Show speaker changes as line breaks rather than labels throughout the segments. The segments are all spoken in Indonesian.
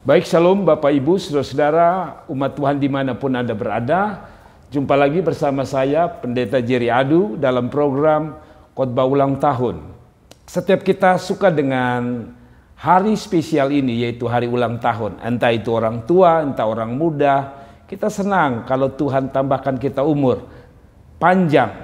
Baik, shalom Bapak Ibu, saudara-saudara, umat Tuhan dimanapun Anda berada. Jumpa lagi bersama saya, Pendeta Jerry Adu, dalam program Khotbah Ulang Tahun. Setiap kita suka dengan hari spesial ini, yaitu hari ulang tahun. Entah itu orang tua, entah orang muda. Kita senang kalau Tuhan tambahkan kita umur panjang.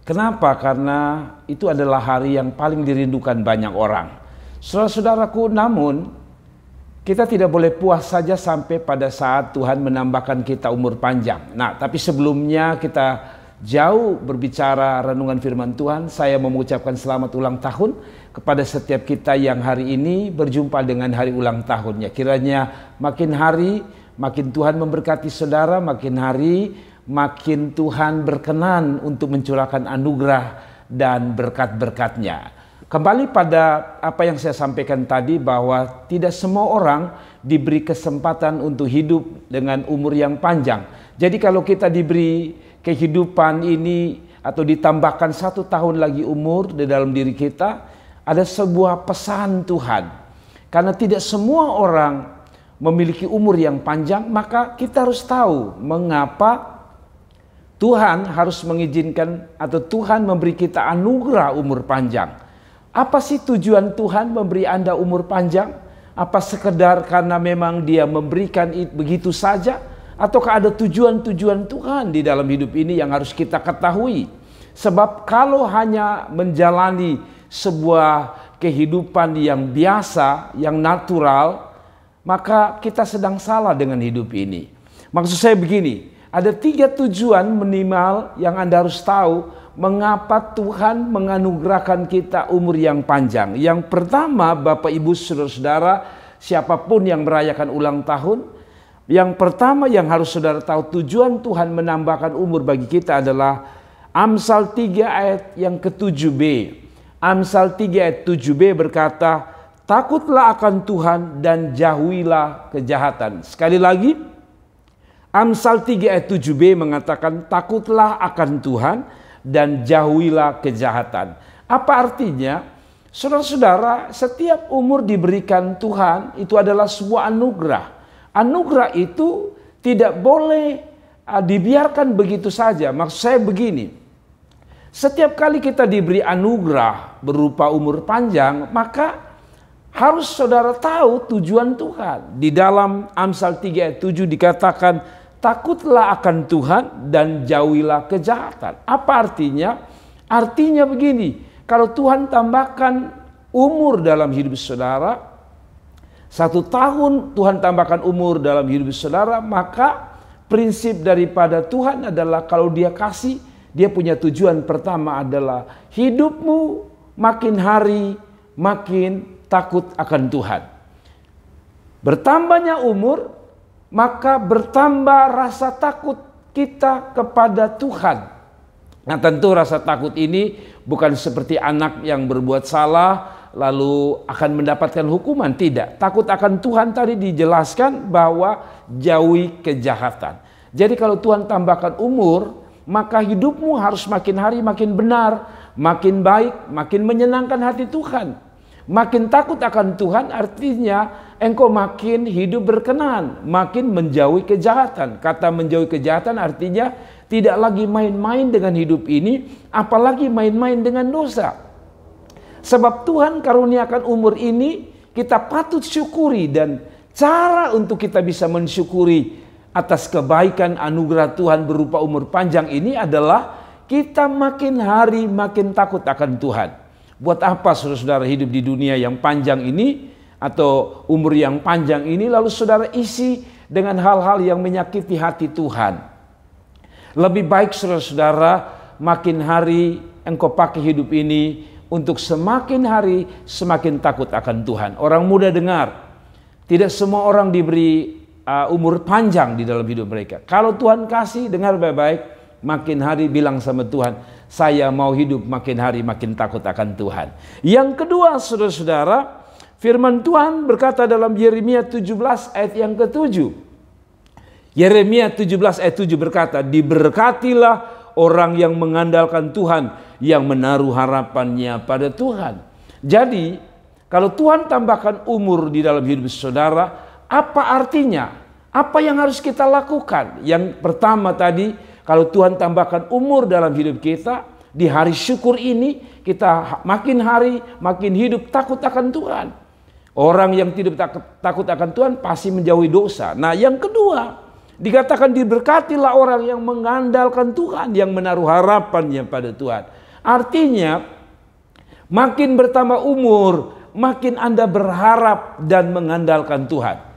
Kenapa? Karena itu adalah hari yang paling dirindukan banyak orang. Saudara-saudaraku, namun kita tidak boleh puas saja sampai pada saat Tuhan menambahkan kita umur panjang. Nah, tapi sebelumnya kita jauh berbicara renungan firman Tuhan, saya mau mengucapkan selamat ulang tahun kepada setiap kita yang hari ini berjumpa dengan hari ulang tahunnya. Kiranya makin hari, makin Tuhan memberkati saudara, makin hari, makin Tuhan berkenan untuk mencurahkan anugerah dan berkat-berkat-Nya. Kembali pada apa yang saya sampaikan tadi, bahwa tidak semua orang diberi kesempatan untuk hidup dengan umur yang panjang. Jadi kalau kita diberi kehidupan ini atau ditambahkan 1 tahun lagi umur di dalam diri kita, ada sebuah pesan Tuhan. Karena tidak semua orang memiliki umur yang panjang, maka kita harus tahu mengapa Tuhan harus mengizinkan atau Tuhan memberi kita anugerah umur panjang. Apa sih tujuan Tuhan memberi Anda umur panjang? Apa sekedar karena memang Dia memberikan begitu saja? Ataukah ada tujuan-tujuan Tuhan di dalam hidup ini yang harus kita ketahui? Sebab kalau hanya menjalani sebuah kehidupan yang biasa, yang natural, maka kita sedang salah dengan hidup ini. Maksud saya begini, ada 3 tujuan minimal yang Anda harus tahu mengapa Tuhan menganugerahkan kita umur yang panjang. Yang pertama, Bapak Ibu saudara-saudara, siapapun yang merayakan ulang tahun, yang pertama yang harus saudara tahu, tujuan Tuhan menambahkan umur bagi kita adalah Amsal 3 ayat yang ke-7b. Amsal 3 ayat 7b berkata, takutlah akan Tuhan dan jauhilah kejahatan. Sekali lagi, Amsal 3 ayat 7b mengatakan, takutlah akan Tuhan dan jauhilah kejahatan. Apa artinya? Saudara-saudara, setiap umur diberikan Tuhan itu adalah sebuah anugerah. Anugerah itu tidak boleh dibiarkan begitu saja. Maksud saya begini, setiap kali kita diberi anugerah berupa umur panjang, maka harus saudara tahu tujuan Tuhan. Di dalam Amsal 3 ayat 7 dikatakan, takutlah akan Tuhan dan jauhilah kejahatan. Apa artinya? Artinya begini, kalau Tuhan tambahkan umur dalam hidup saudara, 1 tahun Tuhan tambahkan umur dalam hidup saudara, maka prinsip daripada Tuhan adalah kalau Dia kasih, Dia punya tujuan pertama adalah hidupmu makin hari makin takut akan Tuhan. Bertambahnya umur, maka bertambah rasa takut kita kepada Tuhan. Nah, tentu rasa takut ini bukan seperti anak yang berbuat salah lalu akan mendapatkan hukuman. Tidak. Takut akan Tuhan tadi dijelaskan bahwa jauhi kejahatan. Jadi kalau Tuhan tambahkan umur, maka hidupmu harus makin hari makin benar, makin baik, makin menyenangkan hati Tuhan. Makin takut akan Tuhan artinya engkau makin hidup berkenan, makin menjauhi kejahatan. Kata menjauhi kejahatan artinya tidak lagi main-main dengan hidup ini, apalagi main-main dengan dosa. Sebab Tuhan karuniakan umur ini, kita patut syukuri, dan cara untuk kita bisa mensyukuri atas kebaikan anugerah Tuhan berupa umur panjang ini adalah kita makin hari makin takut akan Tuhan. Buat apa saudara-saudara hidup di dunia yang panjang ini atau umur yang panjang ini lalu saudara isi dengan hal-hal yang menyakiti hati Tuhan? Lebih baik saudara-saudara makin hari engkau pakai hidup ini untuk semakin hari semakin takut akan Tuhan. Orang muda dengar, tidak semua orang diberi umur panjang di dalam hidup mereka. Kalau Tuhan kasih, dengar baik-baik, makin hari bilang sama Tuhan, saya mau hidup makin hari makin takut akan Tuhan. Yang kedua saudara-saudara, firman Tuhan berkata dalam Yeremia 17 ayat yang ke-7. Yeremia 17 ayat 7 berkata, diberkatilah orang yang mengandalkan Tuhan, yang menaruh harapannya pada Tuhan. Jadi, kalau Tuhan tambahkan umur di dalam hidup saudara, Apa artinya? Apa yang harus kita lakukan? Yang pertama tadi, kalau Tuhan tambahkan umur dalam hidup kita, di hari syukur ini kita makin hari makin hidup takut akan Tuhan. Orang yang tidak takut akan Tuhan pasti menjauhi dosa. Nah, yang kedua, dikatakan diberkatilah orang yang mengandalkan Tuhan, yang menaruh harapannya pada Tuhan. Artinya, makin bertambah umur, makin Anda berharap dan mengandalkan Tuhan.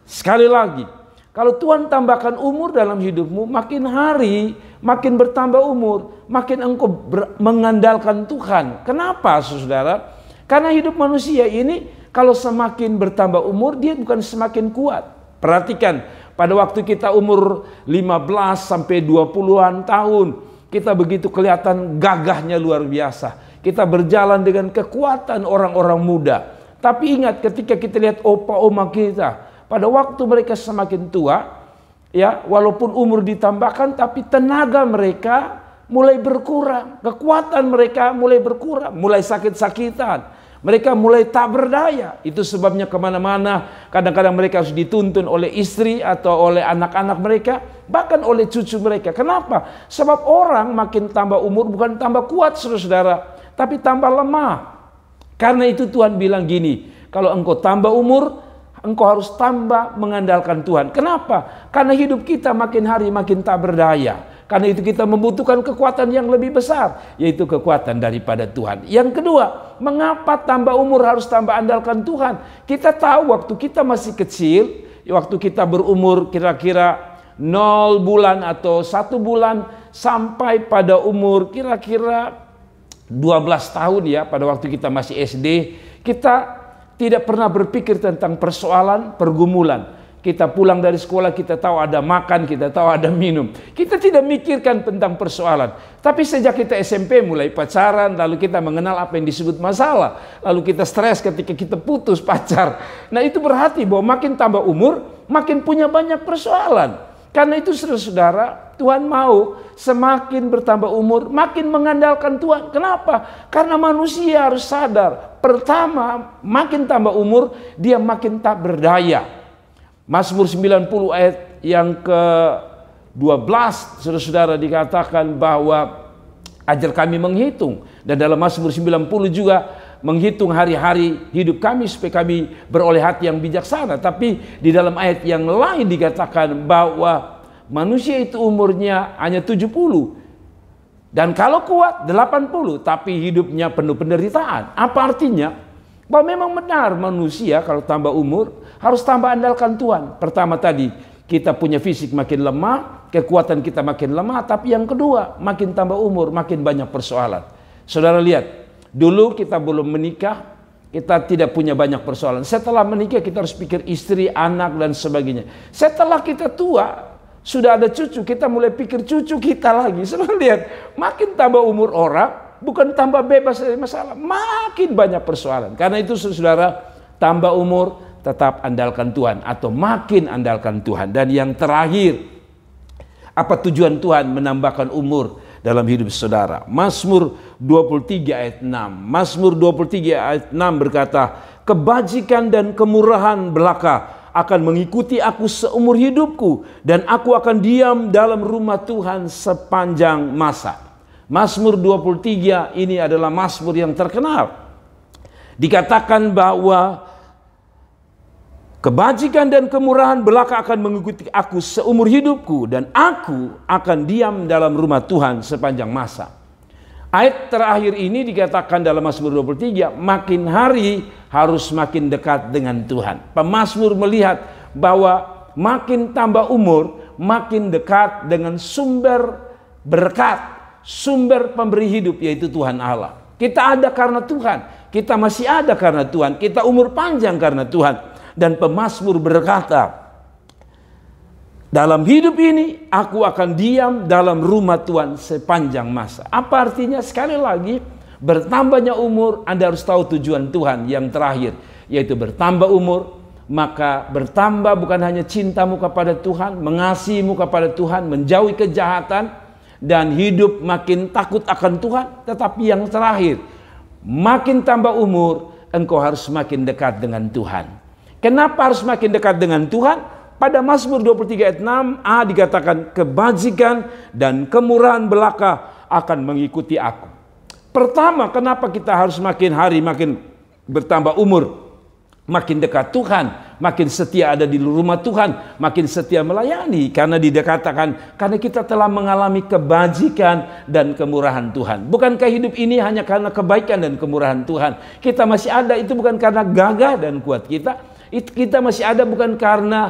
Sekali lagi, kalau Tuhan tambahkan umur dalam hidupmu, makin hari, makin bertambah umur, makin engkau mengandalkan Tuhan. Kenapa, saudara? Karena hidup manusia ini, kalau semakin bertambah umur, dia bukan semakin kuat. Perhatikan, pada waktu kita umur 15 sampai 20-an tahun, kita begitu kelihatan gagahnya luar biasa. Kita berjalan dengan kekuatan orang-orang muda. Tapi ingat, ketika kita lihat opa oma kita, pada waktu mereka semakin tua, ya, walaupun umur ditambahkan, tapi tenaga mereka mulai berkurang, kekuatan mereka mulai berkurang, mulai sakit-sakitan. Mereka mulai tak berdaya. Itu sebabnya kemana-mana kadang-kadang mereka harus dituntun oleh istri atau oleh anak-anak mereka, bahkan oleh cucu mereka. Kenapa? Sebab orang makin tambah umur bukan tambah kuat, saudara, tapi tambah lemah. Karena itu Tuhan bilang gini, kalau engkau tambah umur, engkau harus tambah mengandalkan Tuhan. Kenapa? Karena hidup kita makin hari makin tak berdaya. Karena itu kita membutuhkan kekuatan yang lebih besar, yaitu kekuatan daripada Tuhan. Yang kedua, mengapa tambah umur harus tambah andalkan Tuhan? Kita tahu waktu kita masih kecil, waktu kita berumur kira-kira 0 bulan atau 1 bulan sampai pada umur kira-kira 12 tahun ya, pada waktu kita masih SD, kita tidak pernah berpikir tentang persoalan, pergumulan. Kita pulang dari sekolah, kita tahu ada makan, kita tahu ada minum. Kita tidak mikirkan tentang persoalan. Tapi sejak kita SMP mulai pacaran, lalu kita mengenal apa yang disebut masalah. Lalu kita stres ketika kita putus pacar. Nah, itu berarti bahwa makin tambah umur, makin punya banyak persoalan. Karena itu saudara, Tuhan mau semakin bertambah umur, makin mengandalkan Tuhan. Kenapa? Karena manusia harus sadar. Pertama, makin tambah umur, dia makin tak berdaya. Mazmur 90 ayat yang ke-12, saudara-saudara, dikatakan bahwa ajar kami menghitung. Dan dalam Mazmur 90 juga menghitung hari-hari hidup kami supaya kami beroleh hati yang bijaksana. Tapi di dalam ayat yang lain dikatakan bahwa manusia itu umurnya hanya 70. Dan kalau kuat 80, tapi hidupnya penuh penderitaan. Apa artinya? Bahwa memang benar manusia kalau tambah umur harus tambah andalkan Tuhan. Pertama tadi, kita punya fisik makin lemah, kekuatan kita makin lemah. Tapi yang kedua, makin tambah umur, makin banyak persoalan. Saudara lihat, dulu kita belum menikah, kita tidak punya banyak persoalan. Setelah menikah kita harus pikir istri, anak, dan sebagainya. Setelah kita tua, sudah ada cucu, kita mulai pikir cucu kita lagi. Saudara lihat, makin tambah umur orang, bukan tambah bebas dari masalah, makin banyak persoalan. Karena itu saudara, tambah umur, tetap andalkan Tuhan atau makin andalkan Tuhan. Dan yang terakhir, apa tujuan Tuhan menambahkan umur dalam hidup saudara? Mazmur 23 ayat 6. Mazmur 23 ayat 6 berkata, kebajikan dan kemurahan belaka akan mengikuti aku seumur hidupku, dan aku akan diam dalam rumah Tuhan sepanjang masa. Mazmur 23 ini adalah mazmur yang terkenal. Dikatakan bahwa kebajikan dan kemurahan belaka akan mengikuti aku seumur hidupku, dan aku akan diam dalam rumah Tuhan sepanjang masa. Ayat terakhir ini dikatakan dalam Mazmur 23, makin hari harus makin dekat dengan Tuhan. Pemazmur melihat bahwa makin tambah umur, makin dekat dengan sumber berkat, sumber pemberi hidup, yaitu Tuhan Allah. Kita ada karena Tuhan, kita masih ada karena Tuhan, kita umur panjang karena Tuhan. Dan pemazmur berkata, dalam hidup ini aku akan diam dalam rumah Tuhan sepanjang masa. Apa artinya? Sekali lagi, bertambahnya umur, Anda harus tahu tujuan Tuhan yang terakhir, yaitu bertambah umur, maka bertambah bukan hanya cintamu kepada Tuhan, mengasihimu kepada Tuhan, menjauhi kejahatan, dan hidup makin takut akan Tuhan. Tetapi yang terakhir, makin tambah umur, engkau harus makin dekat dengan Tuhan. Kenapa harus makin dekat dengan Tuhan? Pada Mazmur 23 ayat 6a dikatakan, kebajikan dan kemurahan belaka akan mengikuti aku. Pertama, kenapa kita harus makin hari makin bertambah umur, makin dekat Tuhan, makin setia ada di rumah Tuhan, makin setia melayani? Karena dikatakan, karena kita telah mengalami kebajikan dan kemurahan Tuhan. Bukankah hidup ini hanya karena kebaikan dan kemurahan Tuhan? Kita masih ada itu bukan karena gagah dan kuat kita masih ada bukan karena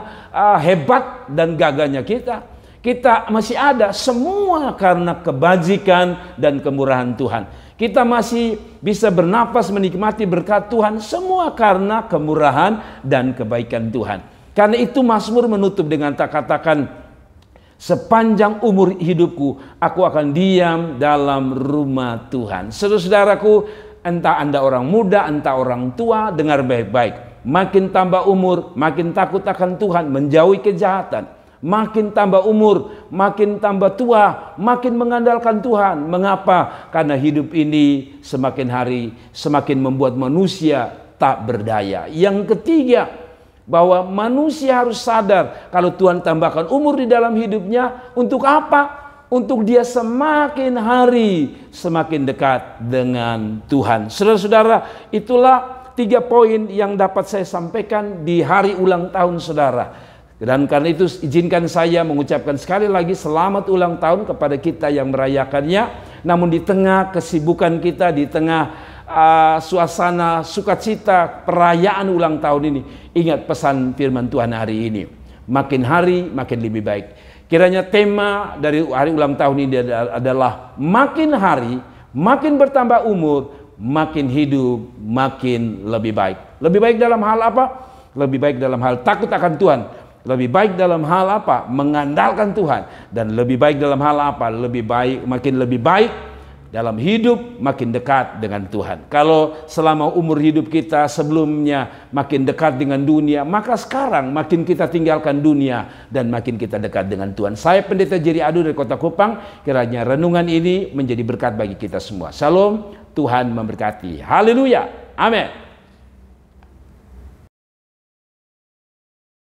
hebat dan gagahnya kita masih ada semua karena kebajikan dan kemurahan Tuhan. Kita masih bisa bernapas menikmati berkat Tuhan, semua karena kemurahan dan kebaikan Tuhan. Karena itu Mazmur menutup dengan katakan, sepanjang umur hidupku aku akan diam dalam rumah Tuhan. Saudara-saudaraku, entah Anda orang muda, entah orang tua, dengar baik-baik. Makin tambah umur, makin takut akan Tuhan, menjauhi kejahatan. Makin tambah umur, makin tambah tua, makin mengandalkan Tuhan. Mengapa? Karena hidup ini semakin hari semakin membuat manusia tak berdaya. Yang ketiga, bahwa manusia harus sadar kalau Tuhan tambahkan umur di dalam hidupnya, untuk apa? Untuk dia semakin hari semakin dekat dengan Tuhan. Saudara-saudara, itulah 3 poin yang dapat saya sampaikan di hari ulang tahun saudara. Dan karena itu izinkan saya mengucapkan sekali lagi selamat ulang tahun kepada kita yang merayakannya. Namun di tengah kesibukan kita, di tengah suasana sukacita perayaan ulang tahun ini, ingat pesan firman Tuhan hari ini. Makin hari makin lebih baik. Kiranya tema dari hari ulang tahun ini adalah makin hari makin bertambah umur, makin hidup, makin lebih baik. Lebih baik dalam hal apa? Lebih baik dalam hal takut akan Tuhan. Lebih baik dalam hal apa? Mengandalkan Tuhan. Dan lebih baik dalam hal apa? Lebih baik, makin lebih baik dalam hidup, makin dekat dengan Tuhan. Kalau selama umur hidup kita sebelumnya makin dekat dengan dunia, maka sekarang makin kita tinggalkan dunia dan makin kita dekat dengan Tuhan. Saya Pendeta Jerry Adu dari Kota Kupang. Kiranya renungan ini menjadi berkat bagi kita semua. Shalom. Tuhan memberkati. Haleluya. Amin.